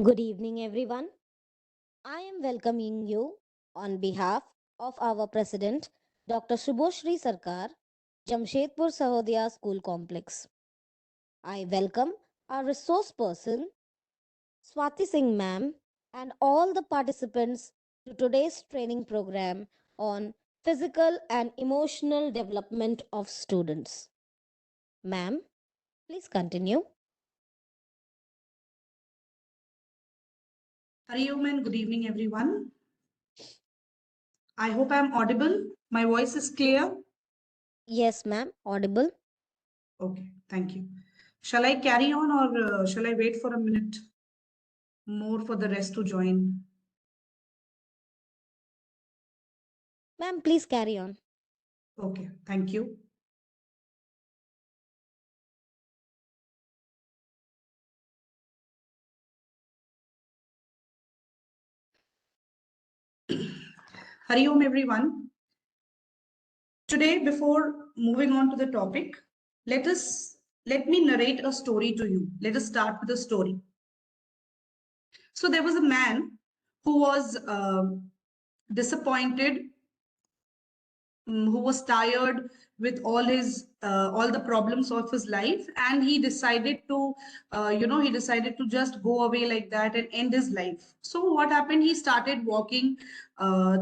Good evening, everyone. I am welcoming you on behalf of our President, Dr. Shubhoshri Sarkar, Jamshedpur Sahodaya School Complex. I welcome our resource person, Swati Singh ma'am, and all the participants to today's training program on physical and emotional development of students. Ma'am, please continue. Hari Om and good evening, everyone. I hope I'm audible. My voice is clear. Yes, ma'am, audible. Okay, thank you. Shall I carry on or shall I wait for a minute more for the rest to join? Ma'am, please carry on. Okay, thank you. Hari Om, everyone. Today, before moving on to the topic, let me narrate a story to you. Let us start with a story. So there was a man who was disappointed, who was tired with all the problems of his life, and he decided to he decided to just go away like that and end his life. So what happened, he started walking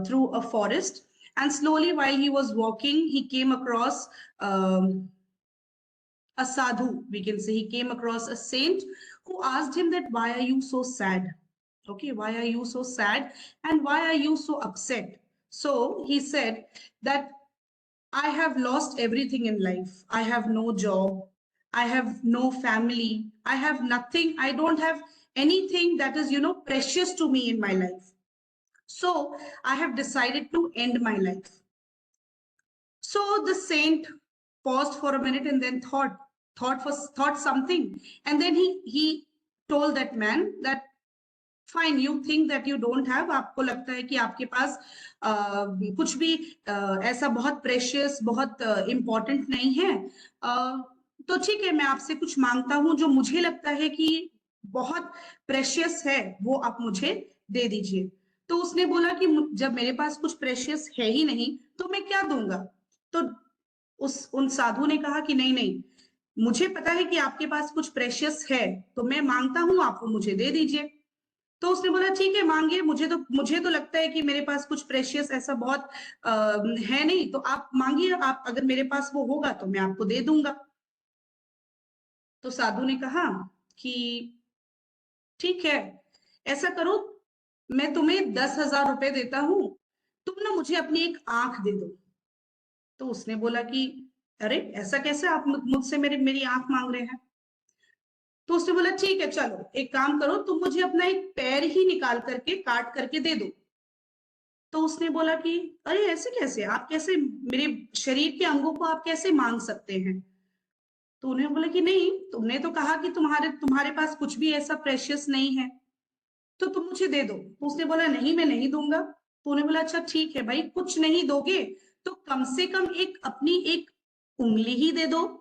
through a forest, and slowly while he was walking he came across a sadhu, we can say. He came across a saint who asked him that, why are you so sad? Okay, why are you so sad and why are you so upset? So he said that, I have lost everything in life. I have no job. I have no family. I have nothing. I don't have anything that is, precious to me in my life. So I have decided to end my life. So the saint paused for a minute and then thought something. And then he told that man that, fine, you think that you don't have, आपको लगता है कि आपके पास कुछ भी ऐसा बहुत precious, बहुत इम्पोर्टेंट नहीं है, तो ठीक है, मैं आपसे कुछ मांगता हूं जो मुझे लगता है कि बहुत प्रेशियस है, वो आप मुझे दे दीजिए. तो उसने बोला कि जब मेरे पास कुछ प्रेशियस है ही नहीं तो मैं क्या दूंगा. तो उन साधु ने कहा कि नहीं नहीं, मुझे पता है कि आपके पास कुछ प्रेशियस है, तो मैं मांगता हूं, आप वो मुझे दे दीजिए. तो उसने बोला ठीक है, मांगिए, मुझे तो लगता है कि मेरे पास कुछ प्रेशियस ऐसा बहुत है नहीं, तो आप मांगिए, आप अगर मेरे पास वो होगा तो मैं आपको दे दूंगा. तो साधु ने कहा कि ठीक है, ऐसा करो, मैं तुम्हें 10,000 रुपए देता हूं, तुम ना मुझे अपनी एक आंख दे दो. तो उसने बोला कि अरे ऐसा कैसे, आप मुझसे मेरी आंख मांग रहे हैं. तो उसने बोला ठीक है, चलो एक काम करो, तुम मुझे अपना एक पैर ही निकाल करके काट करके दे दो. तो उसने बोला कि अरे ऐसे कैसे, आप कैसे मेरे शरीर के अंगों को आप कैसे मांग सकते हैं. तो उन्होंने बोला कि नहीं, तुमने तो कहा कि तुम्हारे तुम्हारे पास कुछ भी ऐसा प्रेशियस नहीं है, तो तुम मुझे दे दो. तो उसने बोला नहीं, मैं नहीं दूंगा. तो उन्होंने बोला अच्छा ठीक है भाई, कुछ नहीं दोगे तो कम से कम एक अपनी एक उंगली ही दे दो.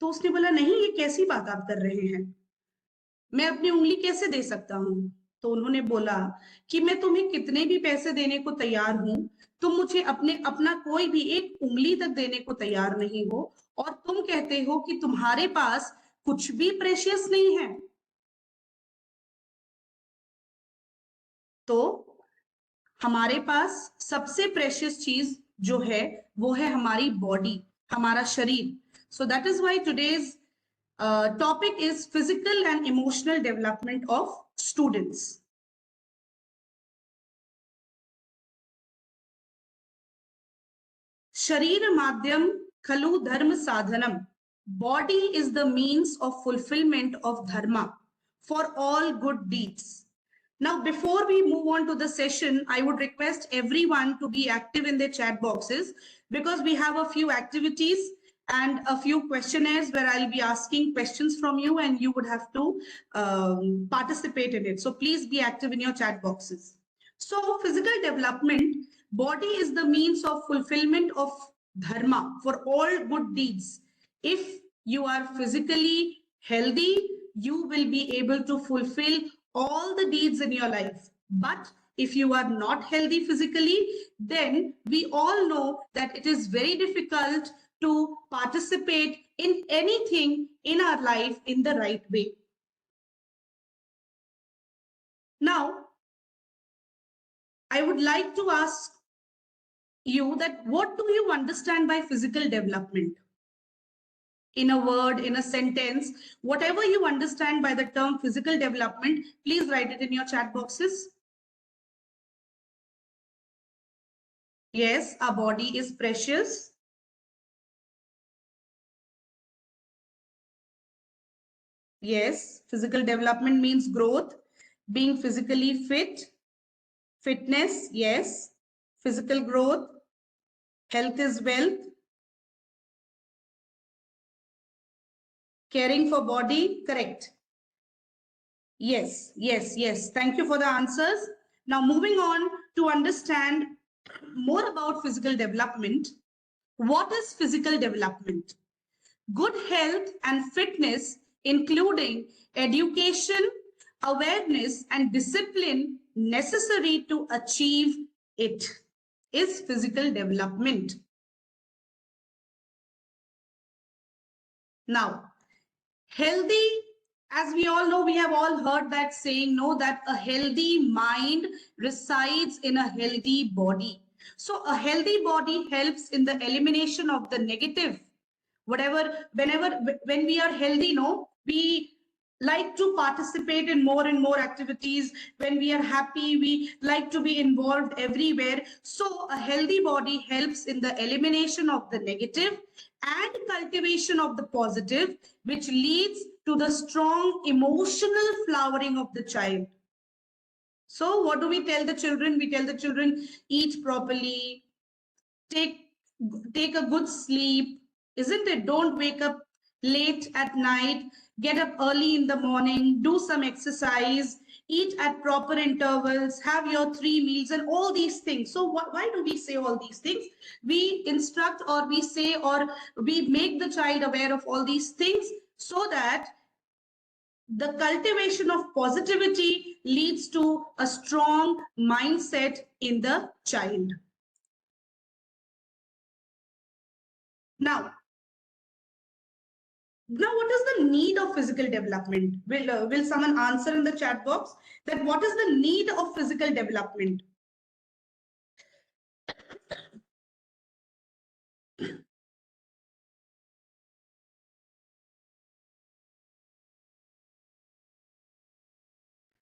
तो उसने बोला नहीं, ये कैसी बात आप कर रहे हैं, मैं अपनी उंगली कैसे दे सकता हूं. तो उन्होंने बोला कि मैं तुम्हें कितने भी पैसे देने को तैयार हूं, तुम मुझे अपना कोई भी एक उंगली तक देने को तैयार नहीं हो, और तुम कहते हो कि तुम्हारे पास कुछ भी प्रेशियस नहीं है. तो हमारे पास सबसे प्रेशियस चीज जो है वो है हमारी बॉडी, हमारा शरीर. So that is why today's topic is physical and emotional development of students. Sharir madhyam khalu dharma sadhanam. Body is the means of fulfillment of dharma for all good deeds. Now, before we move on to the session, I would request everyone to be active in their chat boxes, because we have a few activities and a few questionnaires where I'll be asking questions from you and you would have to participate in it. So please be active in your chat boxes. So physical development, body is the means of fulfillment of dharma for all good deeds. If you are physically healthy, you will be able to fulfill all the deeds in your life. But if you are not healthy physically, then we all know that it is very difficult to participate in anything in our life in the right way. Now, I would like to ask you that what do you understand by physical development? In a word, in a sentence, whatever you understand by the term physical development, please write it in your chat boxes. Yes, our body is precious. Yes, physical development means growth, being physically fit, fitness, yes, physical growth, health is wealth, caring for body, correct. Yes, yes, yes. Thank you for the answers. Now moving on to understand more about physical development. What is physical development? Good health and fitness, including education, awareness, and discipline necessary to achieve it, is physical development. Now, healthy, as we all know, we have all heard that saying, no, that a healthy mind resides in a healthy body. So a healthy body helps in the elimination of the negative. Whatever, when we are healthy, no, we like to participate in more and more activities. When we are happy, we like to be involved everywhere. So a healthy body helps in the elimination of the negative and cultivation of the positive, which leads to the strong emotional flowering of the child. So what do we tell the children? We tell the children, eat properly, take a good sleep, isn't it? Don't wake up late at night, get up early in the morning, do some exercise, eat at proper intervals, have your 3 meals and all these things. So why do we say all these things? We instruct, or we say, or we make the child aware of all these things so that the cultivation of positivity leads to a strong mindset in the child. Now, what is the need of physical development? Will someone answer in the chat box that what is the need of physical development?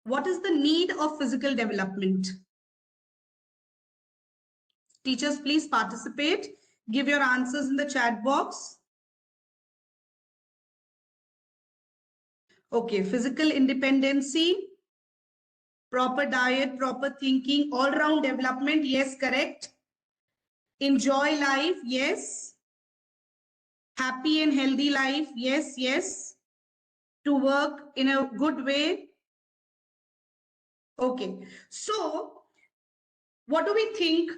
What is the need of physical development? Teachers, please participate. Give your answers in the chat box. Okay, physical independency, proper diet, proper thinking, all-round development. Yes, correct. Enjoy life. Yes. Happy and healthy life. Yes, yes. To work in a good way. Okay. So what do we think?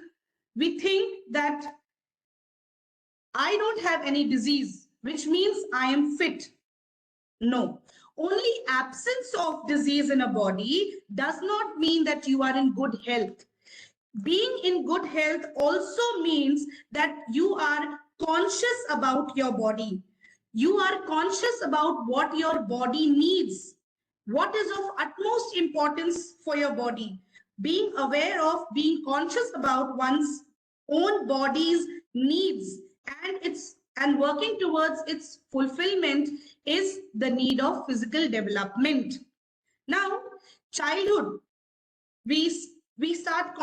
We think that I don't have any disease, which means I am fit. No, only absence of disease in a body does not mean that you are in good health. Being in good health also means that you are conscious about your body. You are conscious about what your body needs, what is of utmost importance for your body. Being aware of, being conscious about one's own body's needs and working towards its fulfillment is the need of physical development. Now, childhood, we start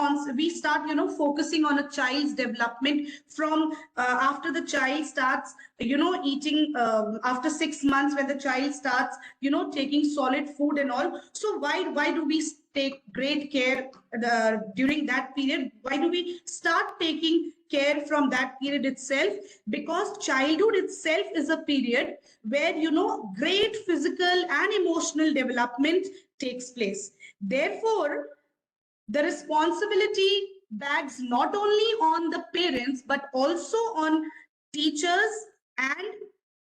focusing on a child's development from after the child starts eating, after 6 months, when the child starts taking solid food and all. So why do we take great care during that period? Why do we start taking care from that period itself? Because childhood itself is a period where great physical and emotional development takes place. Therefore, the responsibility bags not only on the parents but also on teachers and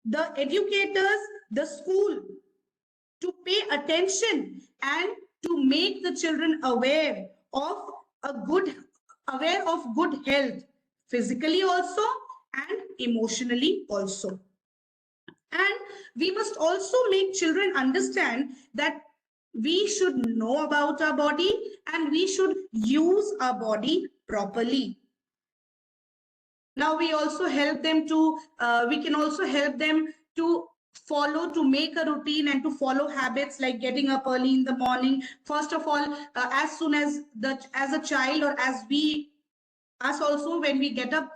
the educators, the school. to pay attention and to make the children of aware of good health, physically also and emotionally also. And we must also make children understand that we should know about our body and we should use our body properly. Now we also help them to, we can also help them to to make a routine and to follow habits like getting up early in the morning. First of all, as soon as as a child, or as we, us also, when we get up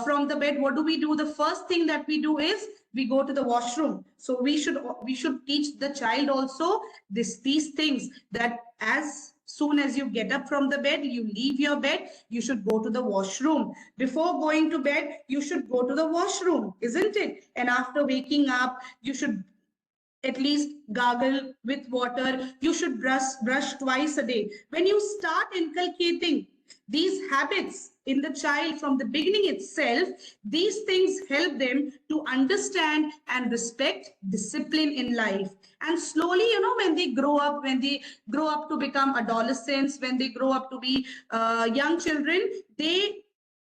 from the bed, what do? The first thing that we do is we go to the washroom. So we should teach the child also these things, that as soon as you get up from the bed, you leave your bed, you should go to the washroom. Before going to bed, you should go to the washroom, isn't it? And after waking up, you should at least gargle with water. You should brush twice a day. When you start inculcating these habits in the child from the beginning itself, these things help them to understand and respect discipline in life. And slowly, when they grow up to become adolescents, when they grow up to be young children, they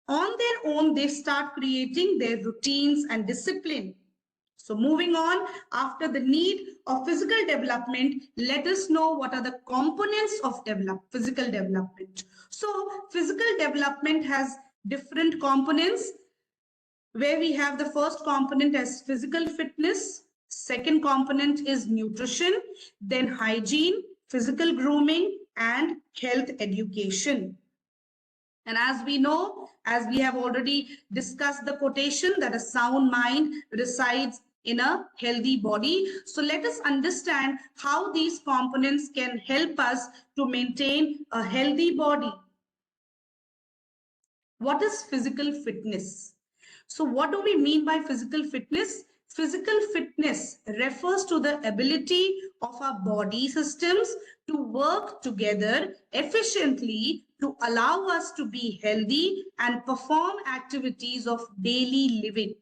on their own, they start creating their routines and discipline. So moving on, after the need of physical development, let us know what are the components of physical development. So physical development has different components, where we have the first component as physical fitness, second component is nutrition, then hygiene, physical grooming, and health education. And as we know, as we have already discussed the quotation, that a sound mind resides in a healthy body. So let us understand how these components can help us to maintain a healthy body. What is physical fitness? So what do we mean by physical fitness? Physical fitness refers to the ability of our body systems to work together efficiently to allow us to be healthy and perform activities of daily living.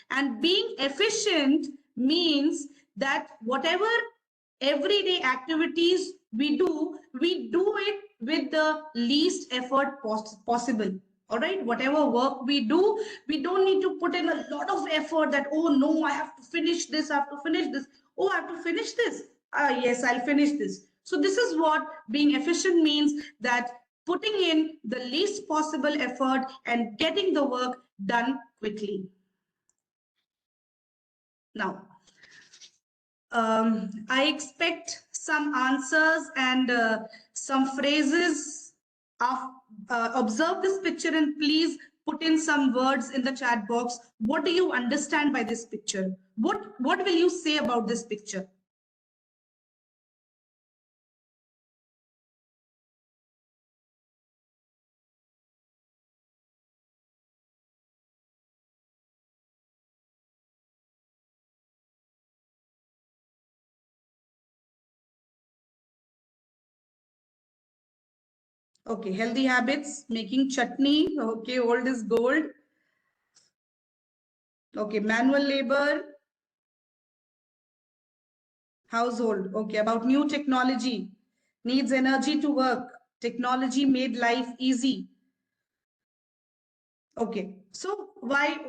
And being efficient means that whatever everyday activities we do it with the least effort possible. All right, whatever work we do, we don't need to put in a lot of effort that, oh no, I have to finish this, I have to finish this, oh, I have to finish this. Yes, I'll finish this. So this is what being efficient means, that putting in the least possible effort and getting the work done quickly. Now, I expect some answers and some phrases. Observe this picture and please put in some words in the chat box. What do you understand by this picture? What will you say about this picture? Okay, healthy habits, making chutney. Okay, old is gold. Okay, manual labor, household. Okay, about new technology, needs energy to work. Technology made life easy. Okay, so why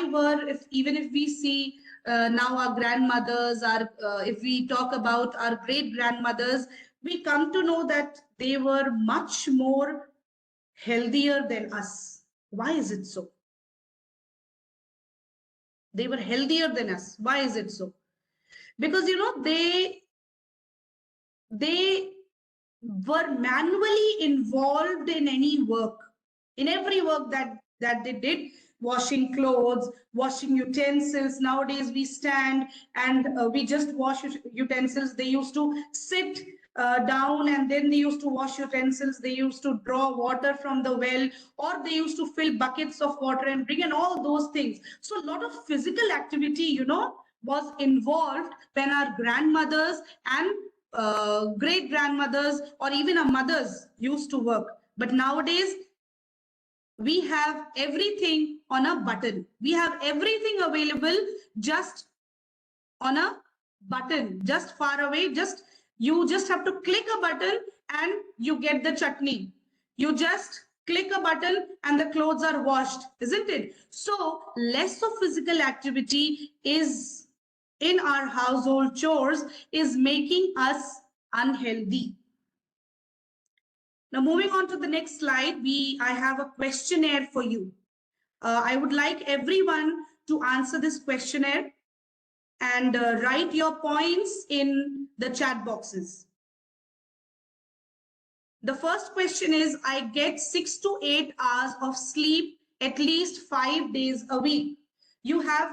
were, if even if we see now our grandmothers, our if we talk about our great grandmothers, we come to know that they were much more healthier than us. Why is it so? They were healthier than us. Why is it so? Because they were manually involved in any work, in every work that they did. Washing clothes, washing utensils. Nowadays we stand and we just wash utensils. They used to sit down and then they used to wash utensils. They used to draw water from the well, or they used to fill buckets of water and bring, and all those things. So a lot of physical activity, was involved when our grandmothers and great grandmothers or even our mothers used to work. But nowadays we have everything on a button. We have everything available just on a button just far away. You just have to click a button and you get the chutney. You just click a button and the clothes are washed, isn't it? So less of physical activity is in our household chores is making us unhealthy. Now moving on to the next slide, I have a questionnaire for you. I would like everyone to answer this questionnaire and write your points in the chat boxes. The first question is, I get 6 to 8 hours of sleep at least 5 days a week. You have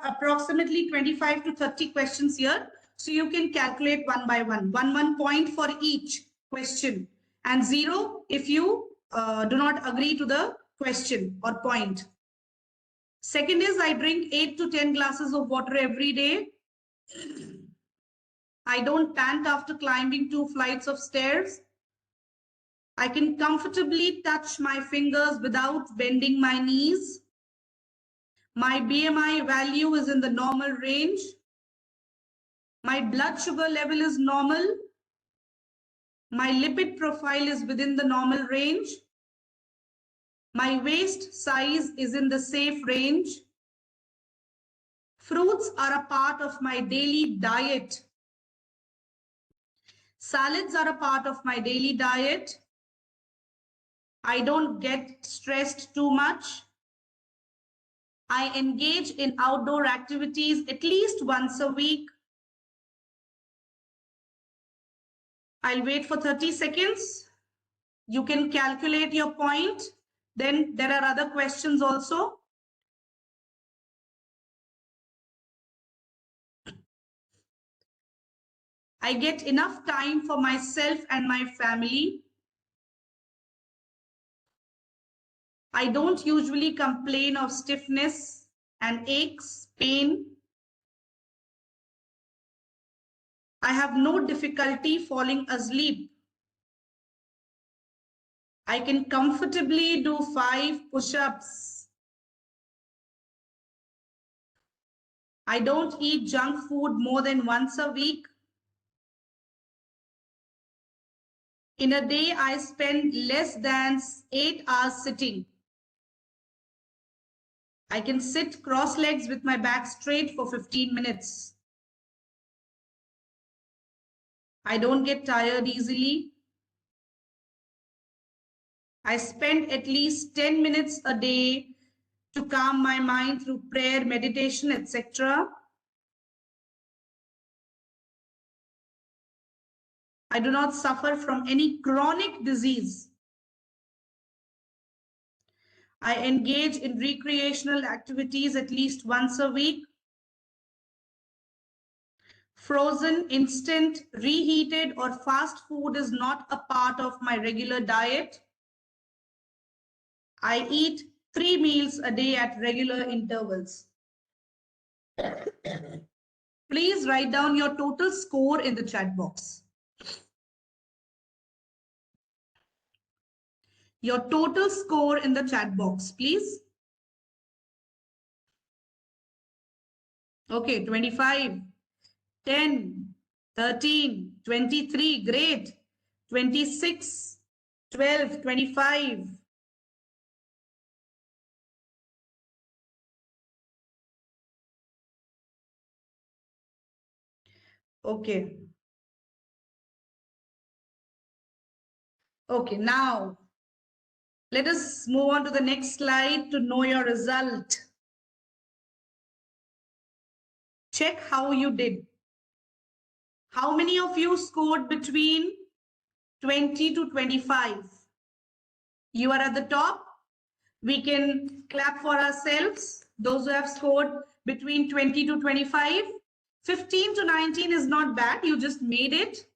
approximately 25 to 30 questions here. So you can calculate one by one. One point for each question and 0 if you do not agree to the question or point. Second is, I drink 8 to 10 glasses of water every day. I don't pant after climbing 2 flights of stairs. I can comfortably touch my fingers without bending my knees. My BMI value is in the normal range. My blood sugar level is normal. My lipid profile is within the normal range. My waist size is in the safe range. Fruits are a part of my daily diet. Salads are a part of my daily diet. I don't get stressed too much. I engage in outdoor activities at least once a week. I'll wait for 30 seconds. You can calculate your point. Then there are other questions also. I get enough time for myself and my family. I don't usually complain of stiffness and aches, pain. I have no difficulty falling asleep. I can comfortably do 5 push-ups. I don't eat junk food more than once a week. In a day, I spend less than 8 hours sitting. I can sit cross legs with my back straight for 15 minutes. I don't get tired easily. I spend at least 10 minutes a day to calm my mind through prayer, meditation, etc. I do not suffer from any chronic disease. I engage in recreational activities at least once a week. Frozen, instant, reheated, or fast food is not a part of my regular diet. I eat 3 meals a day at regular intervals. Please write down your total score in the chat box. Your total score in the chat box, please. Okay, 25, 10, 13, 23, great. 26, 12, 25. Okay. Okay, now let us move on to the next slide to know your result. Check how you did. How many of you scored between 20 to 25? You are at the top. We can clap for ourselves. Those who have scored between 20 to 25. 15 to 19 is not bad. You just made it.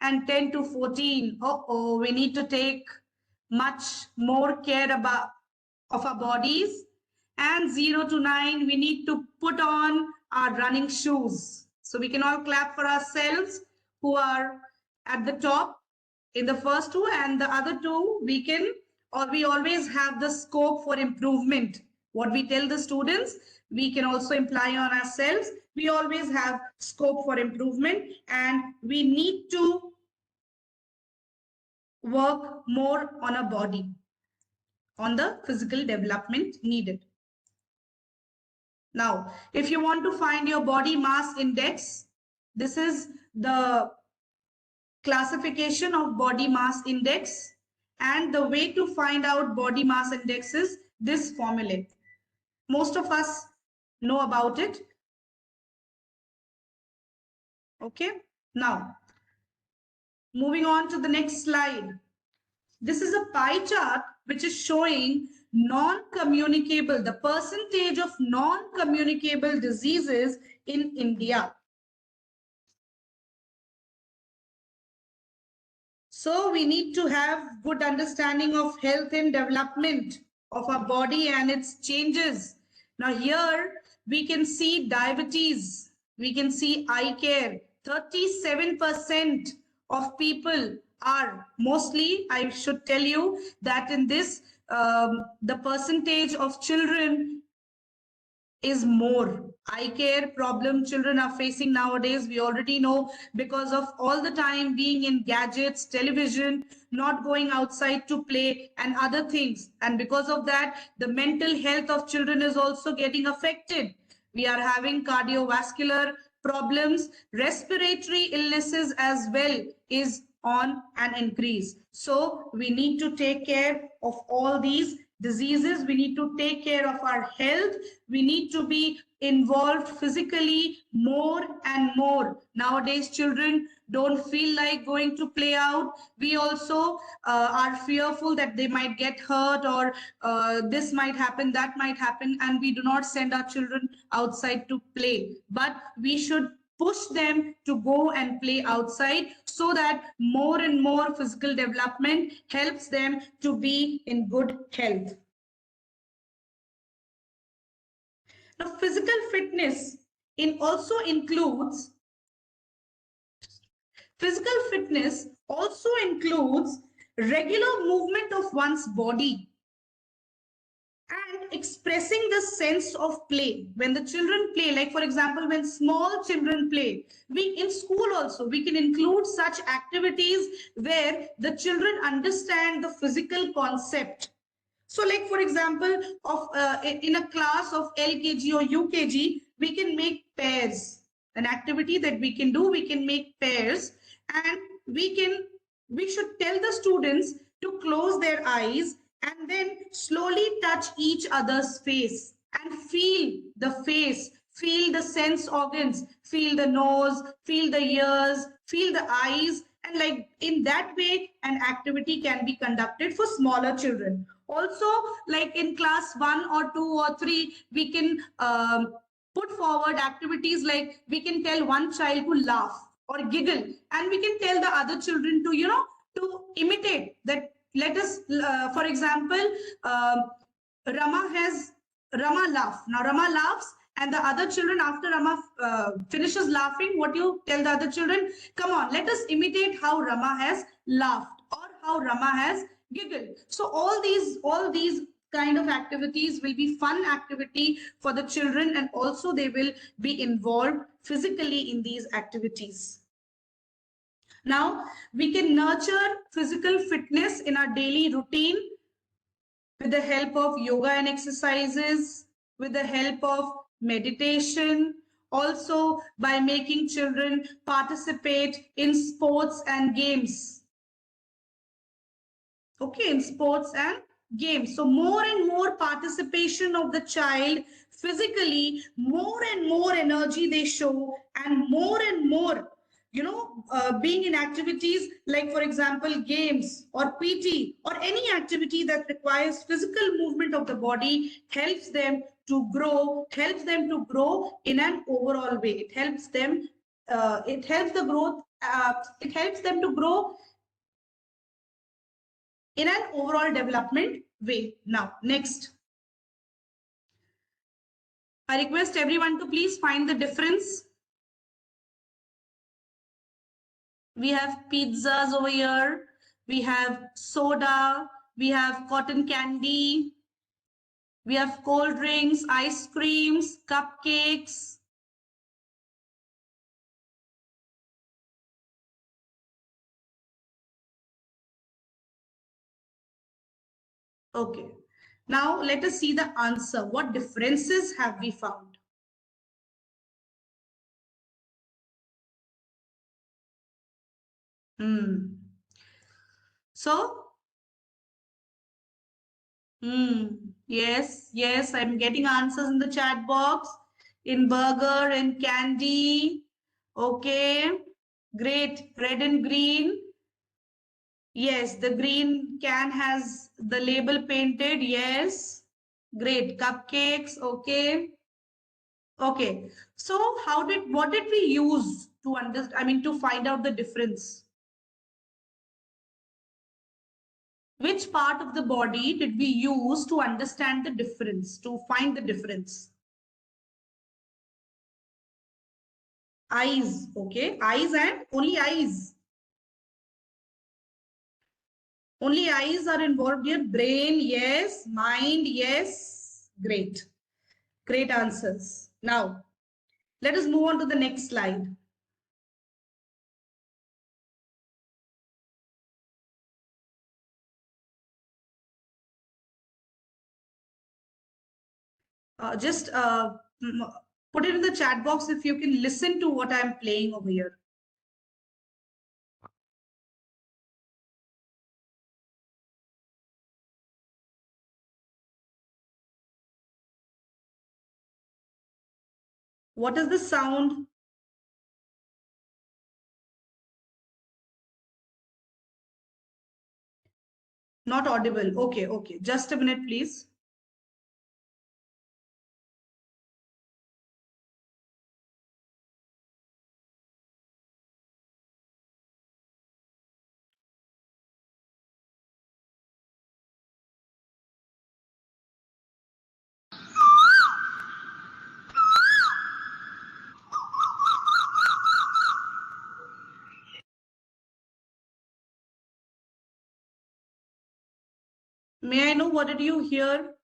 And 10 to 14. Uh-oh, we need to take much more care of our bodies. And 0 to 9, we need to put on our running shoes. So we can all clap for ourselves who are at the top in the first two, and the other two we always have the scope for improvement. What we tell the students, we can also imply on ourselves. We always have scope for improvement, and we need to work more on our body, on the physical development needed. Now, if you want to find your body mass index, this is the classification of body mass index, and the way to find out body mass index is this formula. Most of us know about it. Okay, now moving on to the next slide. This is a pie chart which is showing non-communicable, the percentage of non-communicable diseases in India. So we need to have good understanding of health and development of our body and its changes. Now here we can see diabetes, we can see eye care. 37% of people are, mostly I should tell you that in this the percentage of children is more. Eye care problem children are facing nowadays, we already know, because of all the time being in gadgets, television, not going outside to play and other things, and because of that the mental health of children is also getting affected. We are having cardiovascular problems, respiratory illnesses as well is on an increase. So we need to take care of all these diseases. We need to take care of our health. We need to be involved physically more and more. Nowadays children don't feel like going to play out. We also are fearful that they might get hurt, or this might happen, that might happen, and we do not send our children outside to play. But we should push them to go and play outside, so that more and more physical development helps them to be in good health. Now, physical fitness also includes regular movement of one's body and expressing the sense of play. When the children play, like for example when small children play, we in school also we can include such activities where the children understand the physical concept. So like for example of in a class of LKG or UKG, we can make pairs. An activity that we can do, we can make pairs, and we should tell the students to close their eyes and then slowly touch each other's face and feel the face, feel the sense organs, feel the nose, feel the ears, feel the eyes, and like in that way an activity can be conducted for smaller children. Also, like in class 1 or 2 or 3, we can put forward activities like we can tell one child to laugh or giggle, and we can tell the other children to, you know, to imitate that. Let us for example, Rama laugh. Now Rama laughs, and the other children, after Rama finishes laughing, what you tell the other children? Come on, let us imitate how Rama has laughed or how Rama has giggled. So all these kind of activities will be fun activity for the children, and also they will be involved physically in these activities. Now we can nurture physical fitness in our daily routine with the help of yoga and exercises, with the help of meditation, also by making children participate in sports and games. Okay, in sports and games. So more and more participation of the child physically, more and more energy they show, and more, you know, being in activities like for example games or PT or any activity that requires physical movement of the body helps them to grow, in an overall way. It helps them to grow in an overall development way. Now, next. I request everyone to please find the difference. We have pizzas over here. We have soda. We have cotton candy. We have cold drinks, ice creams, cupcakes. Okay. Now let us see the answer. What differences have we found? So, yes, I'm getting answers in the chat box. In burger and candy. Okay, great. Red and green. Yes, the green can has the label painted. Yes, great. Cupcakes. Okay. Okay. So what did we use to understand, I mean, to find out the difference? Which part of the body did we use to understand the difference, to find the difference? Eyes. Okay. Eyes and only eyes. Only eyes are involved here. Brain, yes. Mind, yes. Great. Great answers. Now, let us move on to the next slide. Just put it in the chat box if you can listen to what I'm playing over here. What is the sound? Not audible. Okay, okay. Just a minute, please. May I know what did you hear?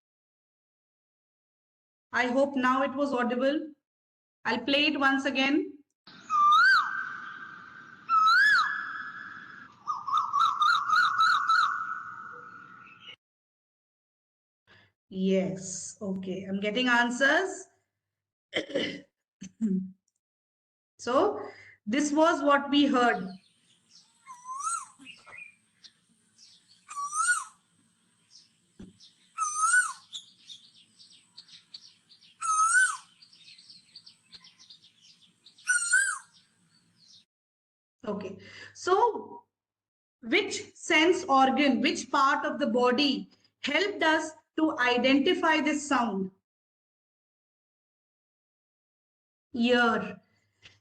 I hope now it was audible. I'll play it once again. Yes. Okay. I'm getting answers. So this was what we heard. Okay. So which sense organ, which part of the body helped us to identify this sound? Ear.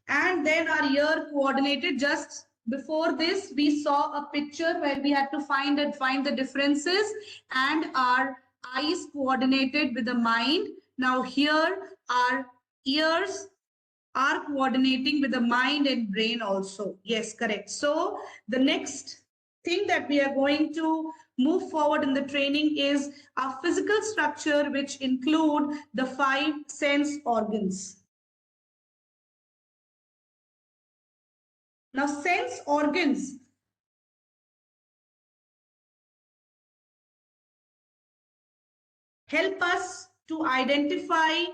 And then our ear coordinated. Just before this, we saw a picture where we had to find the differences, and our eyes coordinated with the mind. Now here our ears are coordinating with the mind and brain also. Yes, correct. So the next thing that we are going to move forward in the training is our physical structure, which include the 5 sense organs. Now, sense organs help us to identify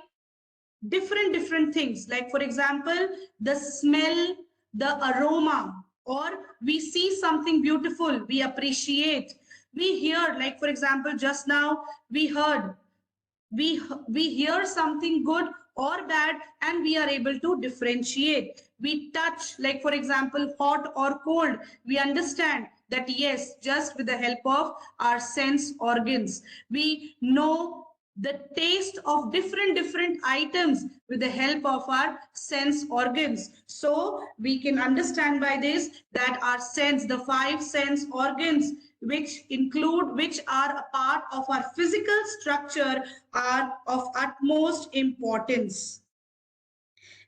different things. Like, for example, the smell, the aroma, or we see something beautiful, we appreciate. We hear, like, for example, just now we heard, we hear something good or bad, and we are able to differentiate. We touch, like for example, hot or cold, we understand that yes, just with the help of our sense organs. We know the taste of different items with the help of our sense organs. So we can understand by this that our sense, the 5 sense organs, which are a part of our physical structure, are of utmost importance.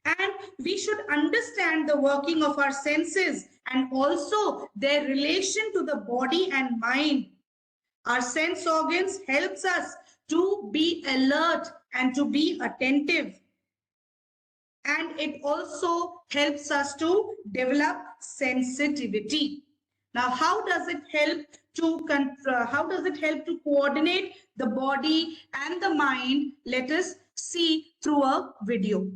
And we should understand the working of our senses and also their relation to the body and mind. Our sense organs helps us to be alert and to be attentive. And it also helps us to develop sensitivity. Now, how does it help to coordinate the body and the mind? Let us see through a video.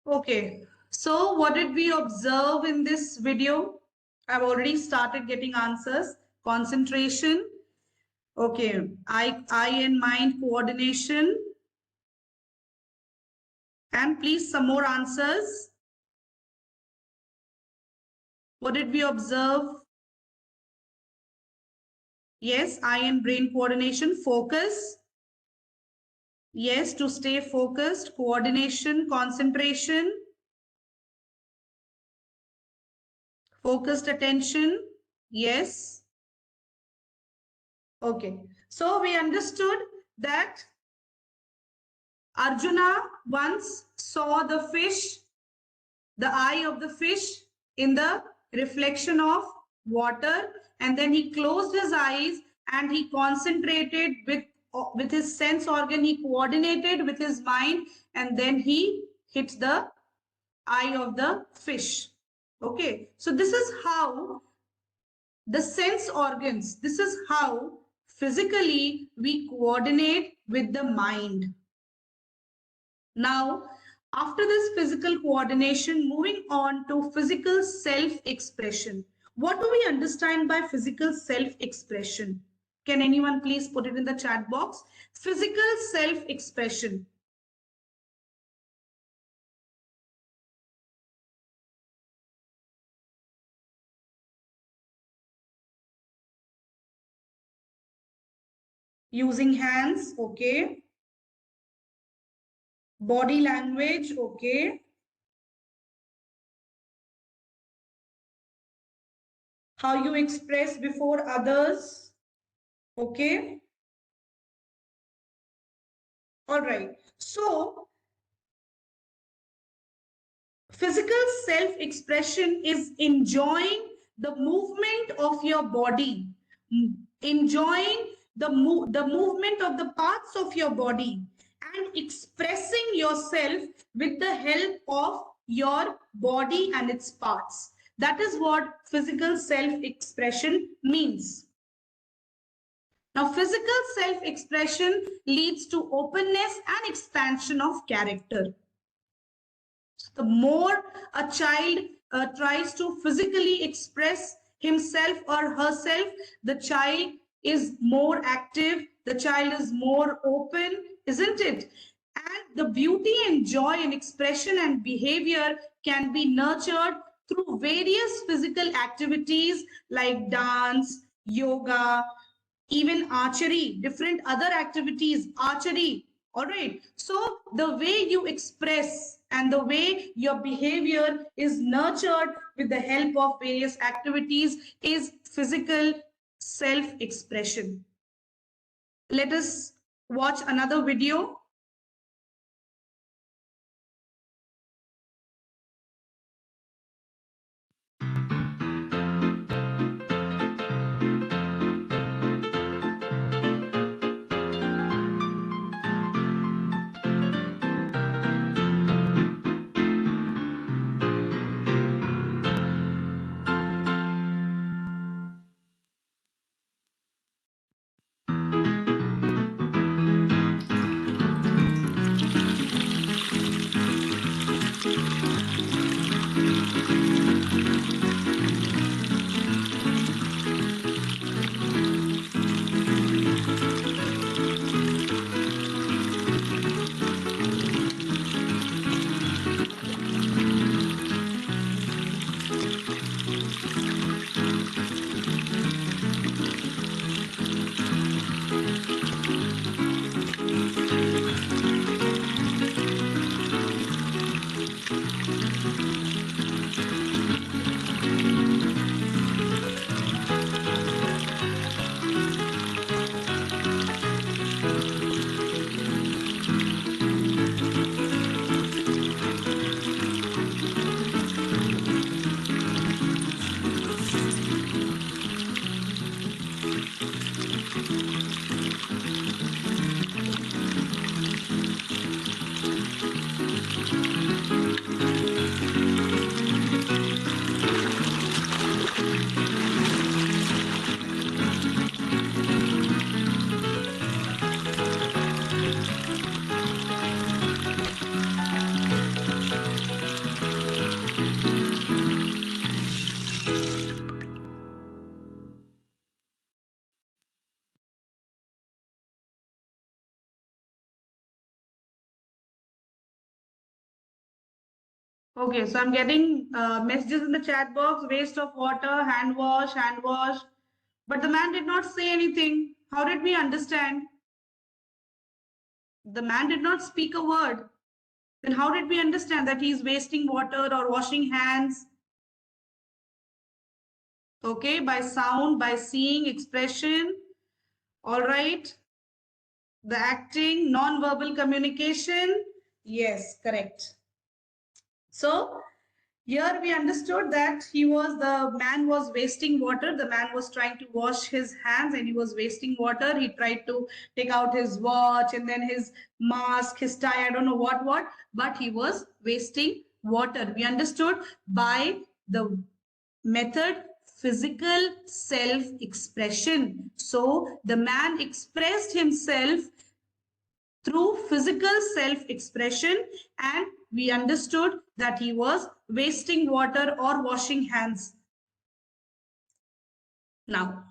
Okay, so what did we observe in this video? I've already started getting answers. Concentration. Okay, eye and mind coordination. And please, some more answers. What did we observe? Yes, eye and brain coordination. Focus. Yes, to stay focused. Coordination, concentration. Focused attention. Yes. Okay, so we understood that Arjuna once saw the fish, the eye of the fish in the reflection of water, and then he closed his eyes and he concentrated with his sense organ, he coordinated with his mind, and then he hit the eye of the fish. Okay, so this is how the sense organs, this is how physically we coordinate with the mind. Now, after this physical coordination, moving on to physical self-expression. What do we understand by physical self-expression? Can anyone please put it in the chat box? Physical self-expression. Using hands, okay. Body language, okay. How you express before others, okay. All right. So, physical self-expression is enjoying the movement of your body, enjoying the movement of the parts of your body, and expressing yourself with the help of your body and its parts. That is what physical self-expression means. Now, physical self-expression leads to openness and expansion of character. The more a child tries to physically express himself or herself, the child is more active, the child is more open, isn't it? And the beauty and joy and expression and behavior can be nurtured through various physical activities like dance, yoga, even archery, different other activities, archery. All right. So the way you express and the way your behavior is nurtured with the help of various activities is physical self-expression. Let us watch another video. Okay, so I'm getting messages in the chat box, waste of water, hand wash, hand wash. But the man did not say anything. How did we understand? The man did not speak a word. Then how did we understand that he is wasting water or washing hands? Okay, by sound, by seeing, expression. All right. The acting, non-verbal communication. Yes, correct. So here we understood that the man was wasting water. The man was trying to wash his hands and he was wasting water. He tried to take out his watch and then his mask, his tie, I don't know what, but he was wasting water. We understood by the method physical self-expression. So the man expressed himself through physical self-expression, and we understood that he was wasting water or washing hands. Now,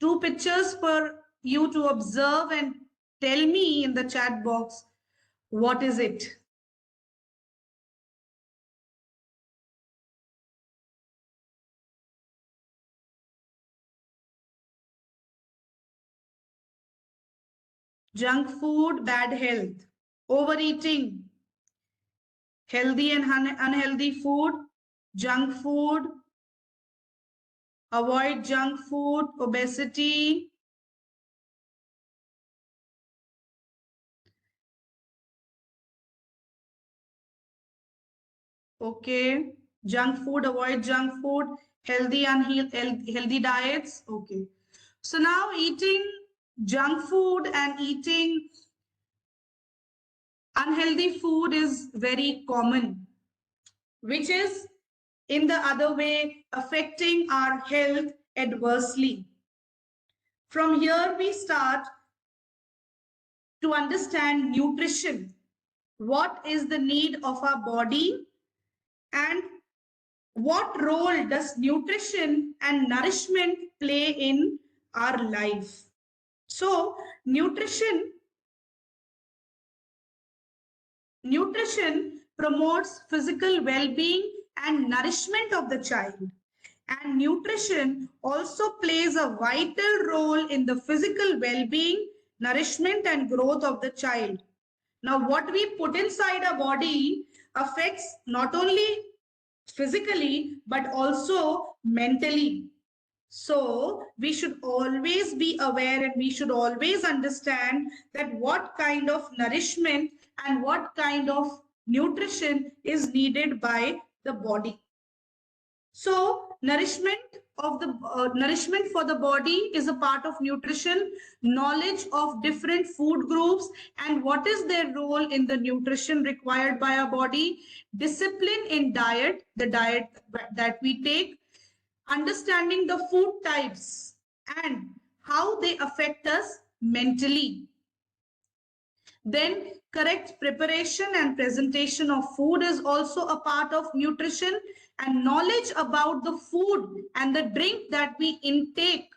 two pictures for you to observe and tell me in the chat box, what is it? Junk food, bad health. Overeating, healthy and unhealthy food. Junk food, avoid junk food. Obesity. Okay. Junk food, avoid junk food. Healthy, unhealthy diets. Okay. So now eating junk food and eating unhealthy food is very common, which is in the other way affecting our health adversely. From here we start to understand nutrition. What is the need of our body and what role does nutrition and nourishment play in our life? So nutrition promotes physical well-being and nourishment of the child. And nutrition also plays a vital role in the physical well-being, nourishment and growth of the child. Now, what we put inside our body affects not only physically, but also mentally. So we should always be aware and we should always understand that what kind of nourishment and what kind of nutrition is needed by the body. So nourishment for the body is a part of nutrition, knowledge of different food groups and what is their role in the nutrition required by our body, discipline in diet, the diet that we take, understanding the food types and how they affect us mentally. Then correct preparation and presentation of food is also a part of nutrition, and knowledge about the food and the drink that we intake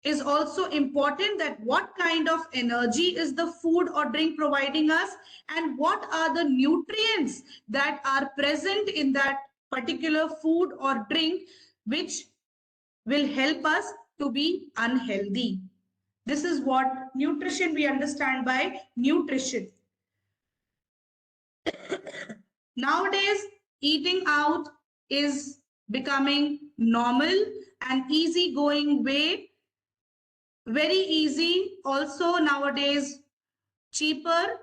is also important, that what kind of energy is the food or drink providing us and what are the nutrients that are present in that particular food or drink which will help us to be unhealthy. This is what nutrition we understand by nutrition. Nowadays, eating out is becoming normal and easy-going way. Very easy. Also nowadays, cheaper,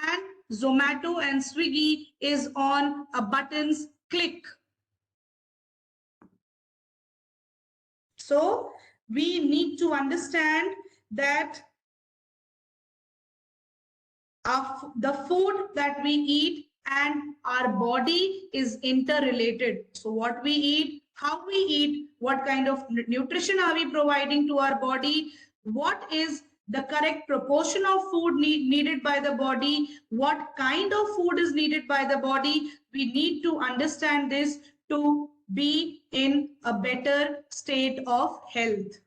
and Zomato and Swiggy is on a button's click. So we need to understand that the food that we eat and our body is interrelated. So what we eat, how we eat, what kind of nutrition are we providing to our body, what is the correct proportion of food needed by the body, what kind of food is needed by the body. We need to understand this to be in a better state of health.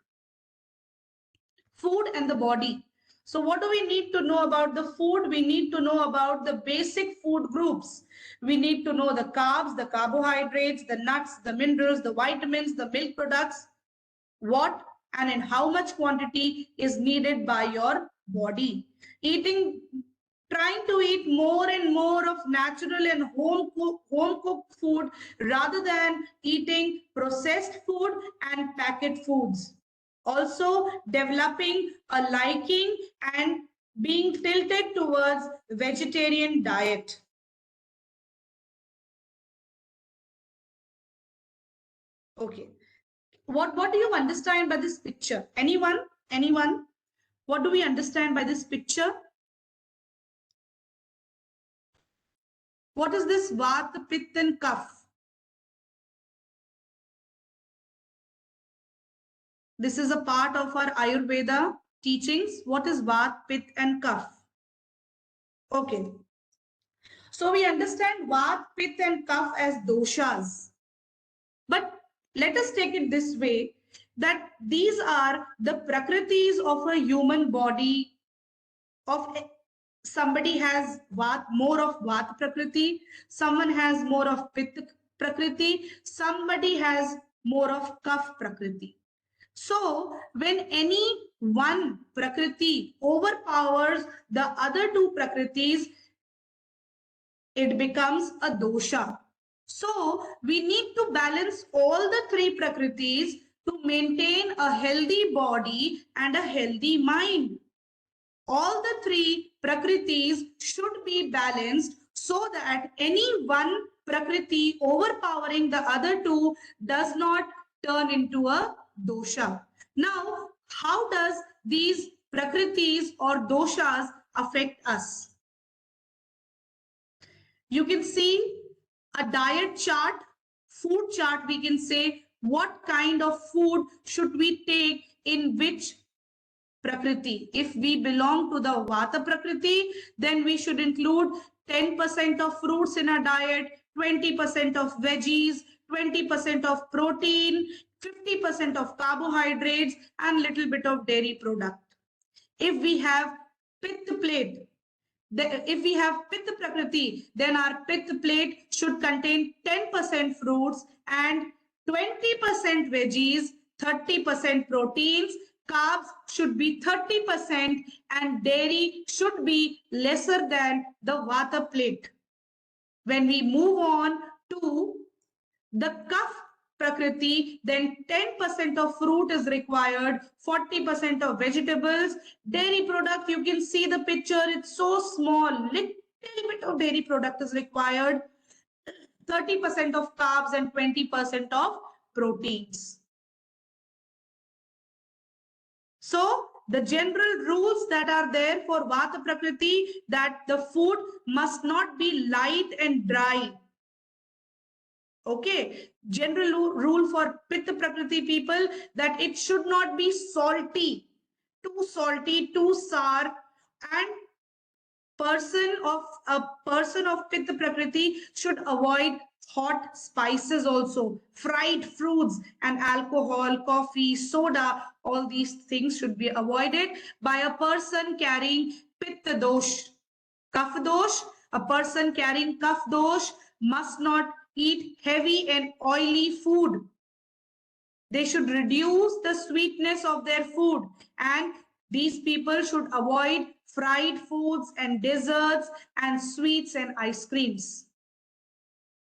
Food and the body. So what do we need to know about the food? We need to know about the basic food groups. We need to know the carbs, the carbohydrates, the nuts, the minerals, the vitamins, the milk products, what and in how much quantity is needed by your body. Trying to eat more and more of natural and home cooked food rather than eating processed food and packet foods. Also developing a liking and being tilted towards vegetarian diet. Okay. What do you understand by this picture? Anyone? What do we understand by this picture? What is this Vata, Pitta and Kapha? This is a part of our Ayurveda teachings. What is Vata, Pitta and Kapha? Okay. So we understand Vata, Pitta and Kapha as doshas. But let us take it this way, that these are the prakritis of a human body. Of somebody has more of Vata prakriti, someone has more of Pitta prakriti, somebody has more of Kapha prakriti. So when any one prakriti overpowers the other two prakritis, it becomes a dosha. So we need to balance all the three prakritis to maintain a healthy body and a healthy mind. All the three prakritis should be balanced so that any one prakriti overpowering the other two does not turn into a dosha. Now, how does these prakritis or doshas affect us? You can see a diet chart, food chart. We can say what kind of food should we take in which Prakriti. If we belong to the Vata Prakriti, then we should include 10% of fruits in our diet, 20% of veggies, 20% of protein, 50% of carbohydrates, and little bit of dairy product. If we have Pitta plate, if we have Pitta Prakriti, then our Pitta plate should contain 10% fruits and 20% veggies, 30% proteins, carbs should be 30%, and dairy should be lesser than the Vata plate. When we move on to the Kapha Prakriti, then 10% of fruit is required, 40% of vegetables, dairy product. You can see the picture, it's so small, little bit of dairy product is required, 30% of carbs and 20% of proteins. So the general rules that are there for Vata Prakriti, that the food must not be light and dry. Okay, general rule for Pitta Prakriti people, that it should not be salty, too sour, and a person of Pitta Prakriti should avoid hot spices also, fried fruits and alcohol, coffee, soda, all these things should be avoided by a person carrying Pitta dosh. Kapha dosh, a person carrying Kapha dosh must not eat heavy and oily food. They should reduce the sweetness of their food, and these people should avoid fried foods and desserts and sweets and ice creams,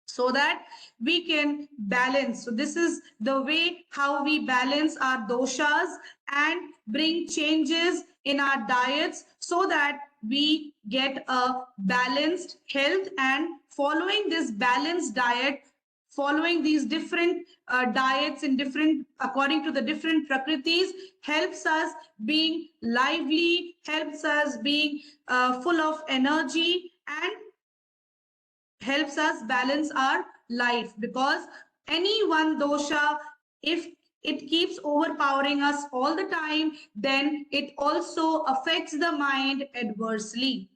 so that we can balance. So this is the way how we balance our doshas and bring changes in our diets so that we get a balanced health. And following this balanced diet, following these different diets in different according to the different prakritis, helps us being lively, helps us being full of energy, and helps us balance our life. Because any one dosha, if it keeps overpowering us all the time, then it also affects the mind adversely.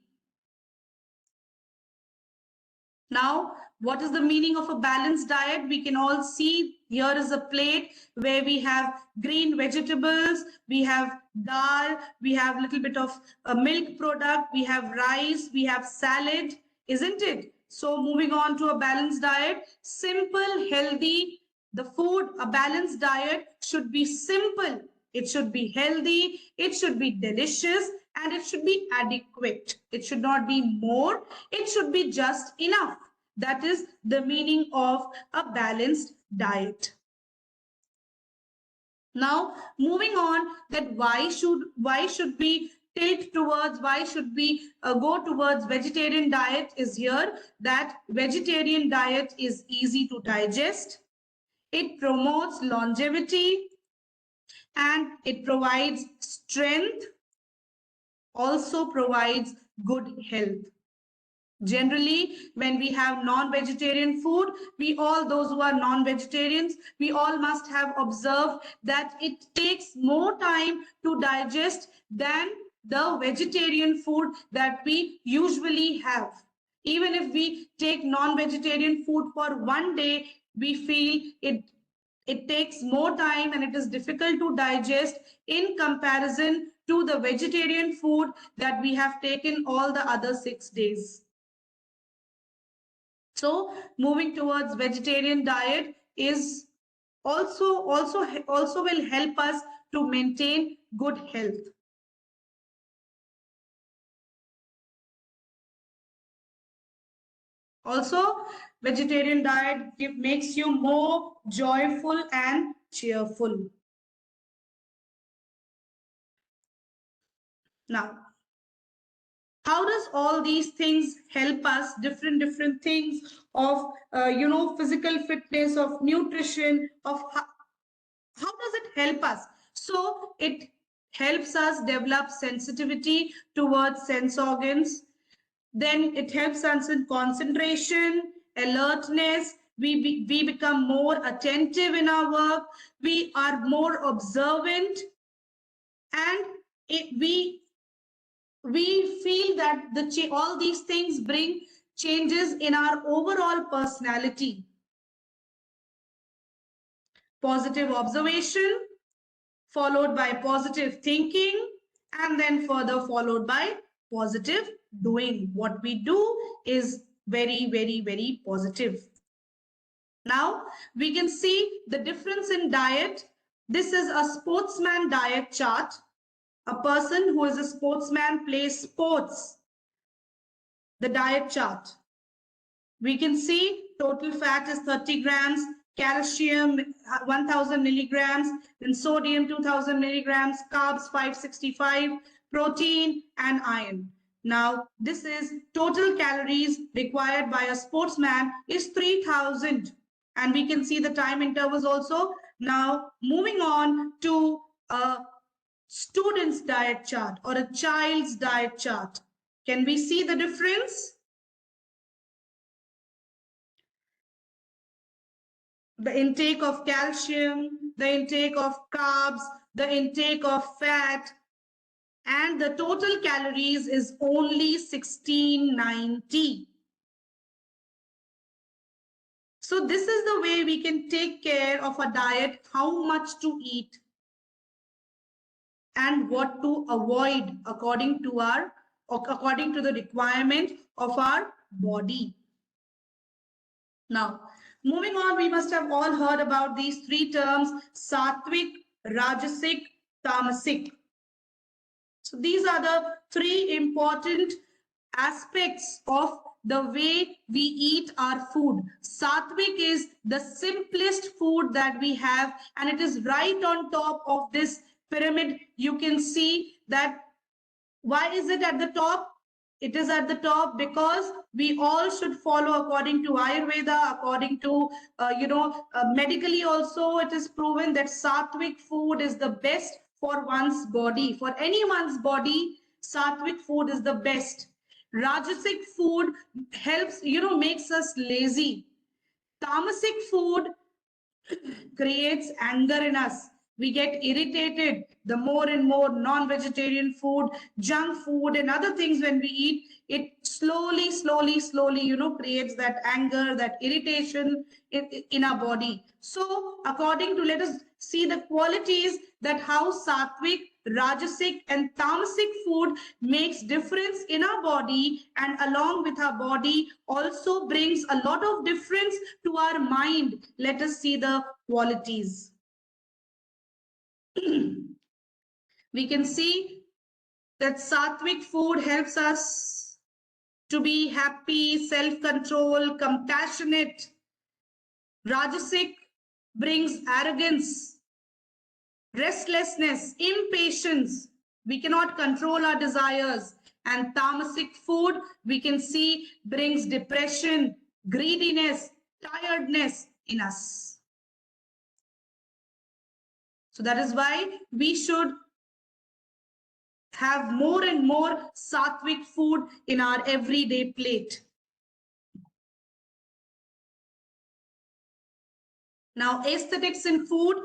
Now, what is the meaning of a balanced diet? We can all see here is a plate where we have green vegetables, we have dal, we have a little bit of a milk product, we have rice, we have salad, isn't it? So moving on to a balanced diet, simple, healthy, the food, a balanced diet should be simple. It should be healthy, it should be delicious, and it should be adequate. It should not be more, it should be just enough. That is the meaning of a balanced diet. Now, moving on, that why should we tilt towards, why should we go towards vegetarian diet is here, that vegetarian diet is easy to digest, it promotes longevity, and it provides strength, also provides good health. Generally, when we have non-vegetarian food, we all, those who are non-vegetarians, we all must have observed that it takes more time to digest than the vegetarian food that we usually have. Even if we take non-vegetarian food for one day, we feel it takes more time and it is difficult to digest in comparison to the vegetarian food that we have taken all the other 6 days. So moving towards vegetarian diet is also will help us to maintain good health. Also, vegetarian diet makes you more joyful and cheerful. Now, how does all these things help us, different things of physical fitness, of nutrition, of how does it help us? So it helps us develop sensitivity towards sense organs. Then it helps us in concentration, alertness. We become more attentive in our work. We are more observant, and we feel that all these things bring changes in our overall personality. Positive observation, followed by positive thinking, and then further followed by positive doing. What we do is very positive. Now we can see the difference in diet. This is a sportsman diet chart. A person who is a sportsman plays sports. The diet chart. We can see total fat is 30 grams, calcium 1000 milligrams, then sodium 2000 milligrams, carbs 565, protein and iron. Now, this is total calories required by a sportsman is 3000. And we can see the time intervals also. Now, moving on to a student's diet chart or a child's diet chart. Can we see the difference? The intake of calcium, the intake of carbs, the intake of fat, and the total calories is only 1690. So this is the way we can take care of a diet, how much to eat and what to avoid according to the requirement of our body. Now, moving on, we must have all heard about these three terms: sattvic, rajasic, tamasic. So these are the three important aspects of the way we eat our food. Sattvic is the simplest food that we have, and it is right on top of this pyramid. You can see that. Why is it at the top? It is at the top because we all should follow according to Ayurveda, according to, medically also it is proven that sattvic food is the best for one's body. For anyone's body, sattvic food is the best. Rajasic food helps, makes us lazy. Tamasic food creates anger in us. We get irritated the more and more non-vegetarian food, junk food, and other things when we eat. It slowly, creates that anger, that irritation in our body. So according to, let us see the qualities that how sattvic, rajasic, and tamasic food makes difference in our body, and along with our body also brings a lot of difference to our mind. Let us see the qualities. We can see that sattvic food helps us to be happy, self-control, compassionate. Rajasic brings arrogance, restlessness, impatience. We cannot control our desires. And tamasic food, we can see, brings depression, greediness, tiredness in us. So that is why we should have more and more sattvic food in our everyday plate. Now, aesthetics in food.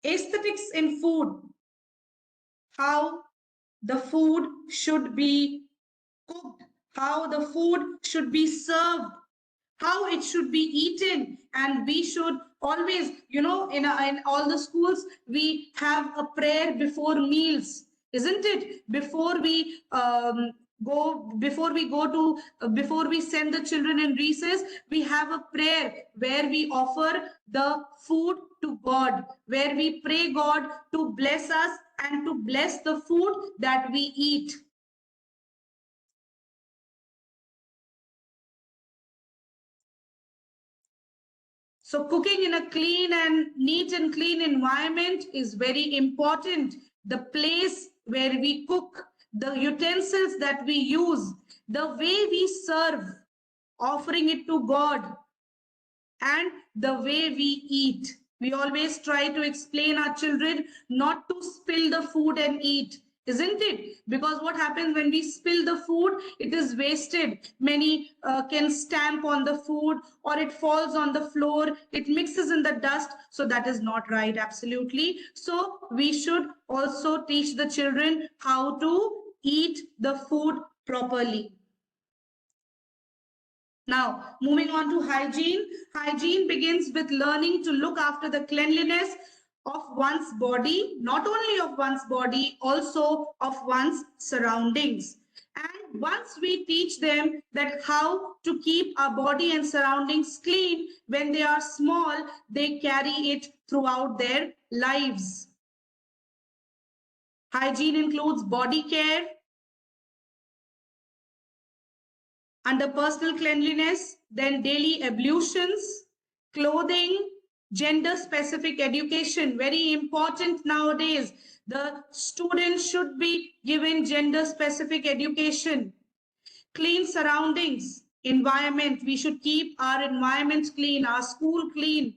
Aesthetics in food. How the food should be cooked, how the food should be served, how it should be eaten. And we should always, in all the schools, we have a prayer before meals, isn't it? Before we before we send the children in recess, we have a prayer where we offer the food to God, where we pray God to bless us and to bless the food that we eat. So cooking in a clean and neat and clean environment is very important. The place where we cook, the utensils that we use, the way we serve, offering it to God, and the way we eat. We always try to explain our children not to spill the food and eat, isn't it? Because what happens when we spill the food, it is wasted. Many can stamp on the food, or it falls on the floor, it mixes in the dust. So that is not right, absolutely. So we should also teach the children how to eat the food properly. Now, moving on to hygiene. Hygiene begins with learning to look after the cleanliness of one's body, not only of one's body, also of one's surroundings. And once we teach them that how to keep our body and surroundings clean when they are small, they carry it throughout their lives. Hygiene includes body care. Under personal cleanliness, then daily ablutions, clothing, gender-specific education, very important nowadays. The students should be given gender-specific education. Clean surroundings, environment. We should keep our environments clean, our school clean,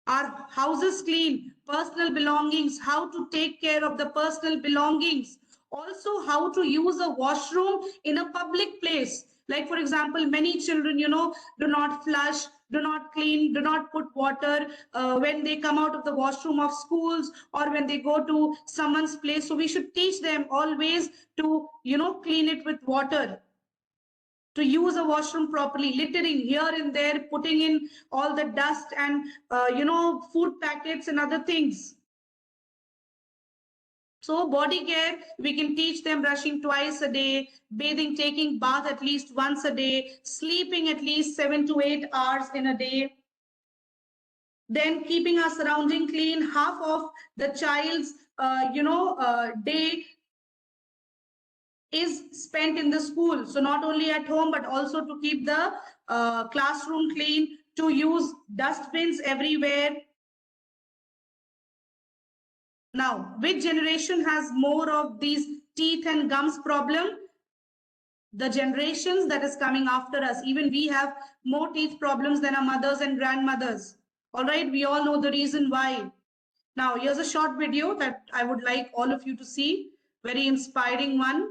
our houses clean, personal belongings, how to take care of the personal belongings. Also, how to use a washroom in a public place. Like, for example, many children, do not flush, do not clean, do not put water when they come out of the washroom of schools or when they go to someone's place. So we should teach them always to, clean it with water, to use a washroom properly. Littering here and there, putting in all the dust and, food packets and other things. So body care, we can teach them brushing twice a day, bathing, taking bath at least once a day, sleeping at least 7 to 8 hours in a day. Then keeping our surrounding clean. Half of the child's, day is spent in the school. So not only at home, but also to keep the classroom clean, to use dustbins everywhere. Now, which generation has more of these teeth and gums problem? The generations that is coming after us. Even we have more teeth problems than our mothers and grandmothers. All right, we all know the reason why. Now, here's a short video that I would like all of you to see. Very inspiring one.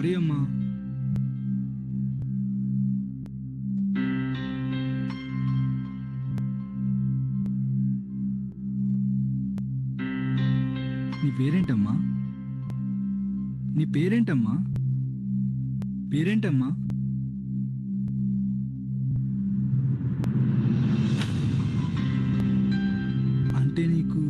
Sorry అమ్మా. నీ పేరేంటమ్మా? నీ పేరేంటమ్మా? పేరేంటమ్మా? అంటే నీకు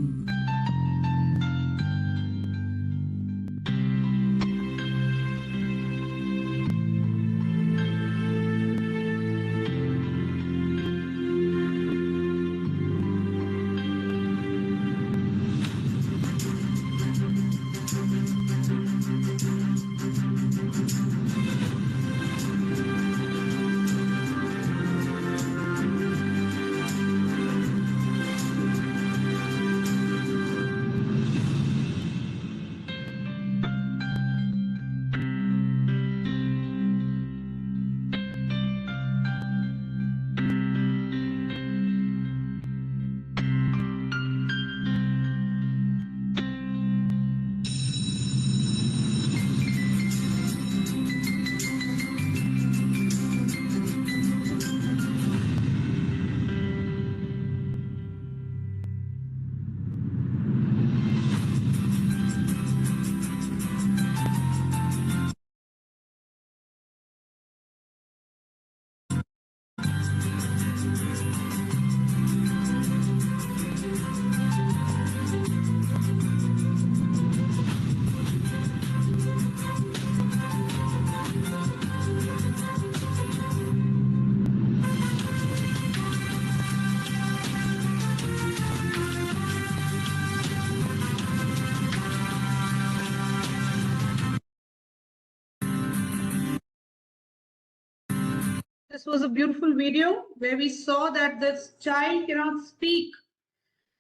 This was a beautiful video where we saw that this child cannot speak,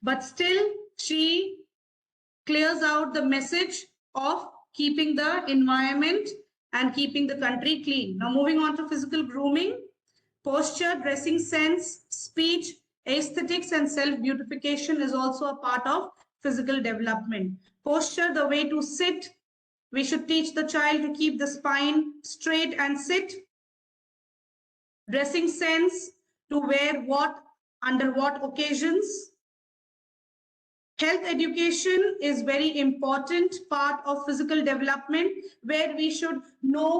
but still she clears out the message of keeping the environment and keeping the country clean. Now moving on to physical grooming, posture, dressing sense, speech, aesthetics and self-beautification is also a part of physical development. Posture, the way to sit. We should teach the child to keep the spine straight and sit. Dressing sense, to wear what, under what occasions. Health education is very important part of physical development, where we should know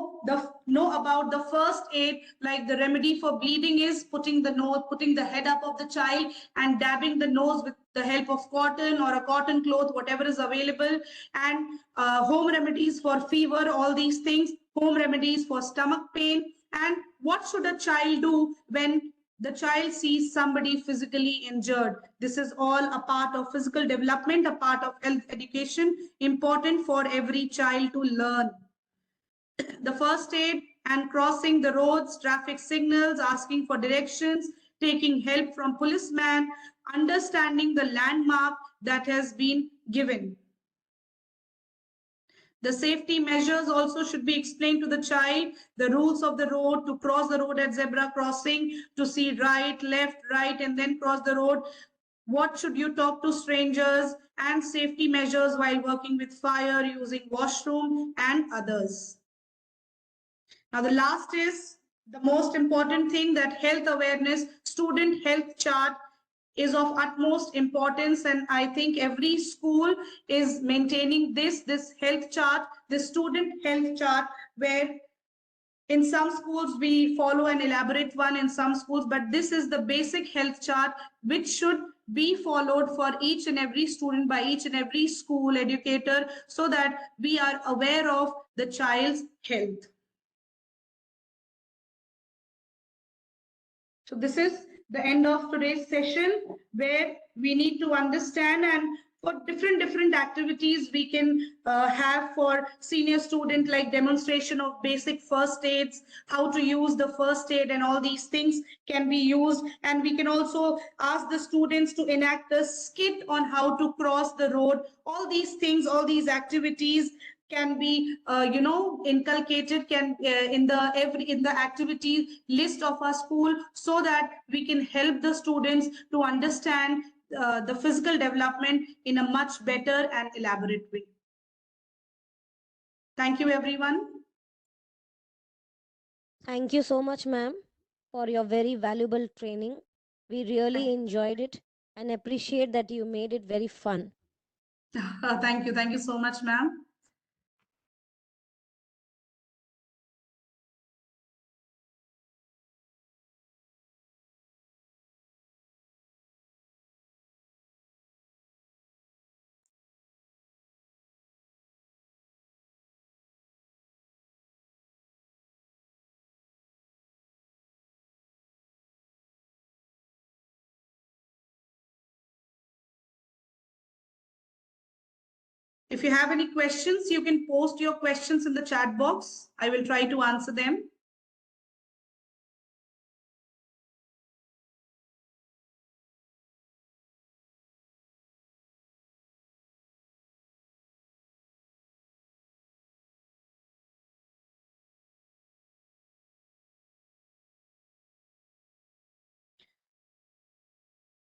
about the first aid, like the remedy for bleeding is putting the head up of the child and dabbing the nose with the help of cotton or a cotton cloth, whatever is available, and home remedies for fever, all these things, home remedies for stomach pain. And what should a child do when the child sees somebody physically injured? This is all a part of physical development, a part of health education, important for every child to learn. The first aid and crossing the roads, traffic signals, asking for directions, taking help from policemen, understanding the landmark that has been given. The safety measures also should be explained to the child, the rules of the road, to cross the road at zebra crossing, to see right, left, right, and then cross the road. What should you talk to strangers, and safety measures while working with fire, using washroom and others. Now the last is the most important thing, that health awareness, student health chart is of utmost importance, and I think every school is maintaining this health chart, this student health chart, where in some schools we follow an elaborate one, in some schools, but this is the basic health chart which should be followed for each and every student by each and every school educator, so that we are aware of the child's health. So this is the end of today's session, where we need to understand, and for different activities we can have for senior student, like demonstration of basic first aids, how to use the first aid, and all these things can be used. And we can also ask the students to enact a skit on how to cross the road. All these things, all these activities can be inculcated in the activity list of our school, so that we can help the students to understand the physical development in a much better and elaborate way. Thank you, everyone. Thank you so much, ma'am, for your very valuable training. We really enjoyed it and appreciate that you made it very fun. Thank you. Thank you so much, ma'am. If you have any questions, you can post your questions in the chat box. I will try to answer them.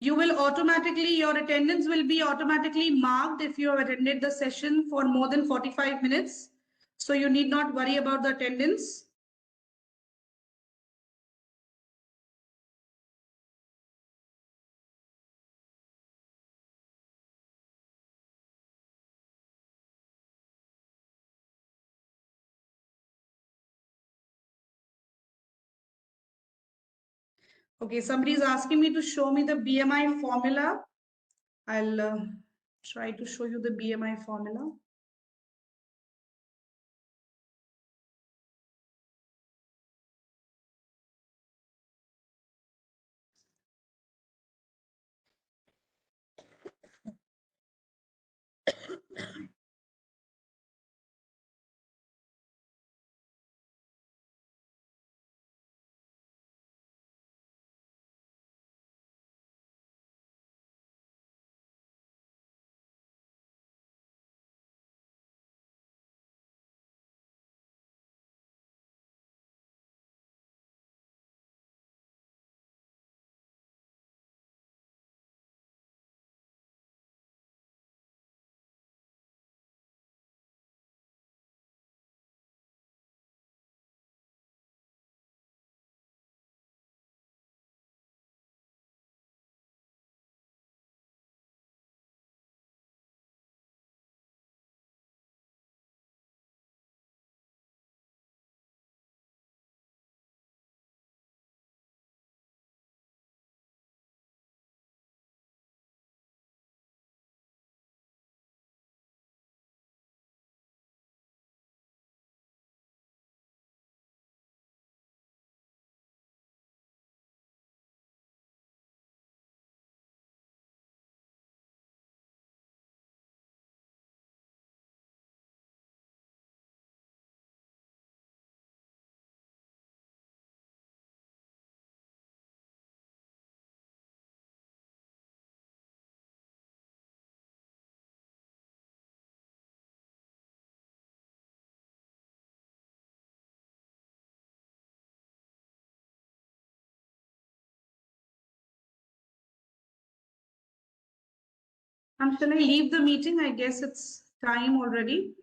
You will automatically, your attendance will be automatically marked if you have attended the session for more than 45 minutes. So you need not worry about the attendance. Okay, somebody is asking me to show me the BMI formula. I'll try to show you the BMI formula. Shall I leave the meeting? I guess it's time already.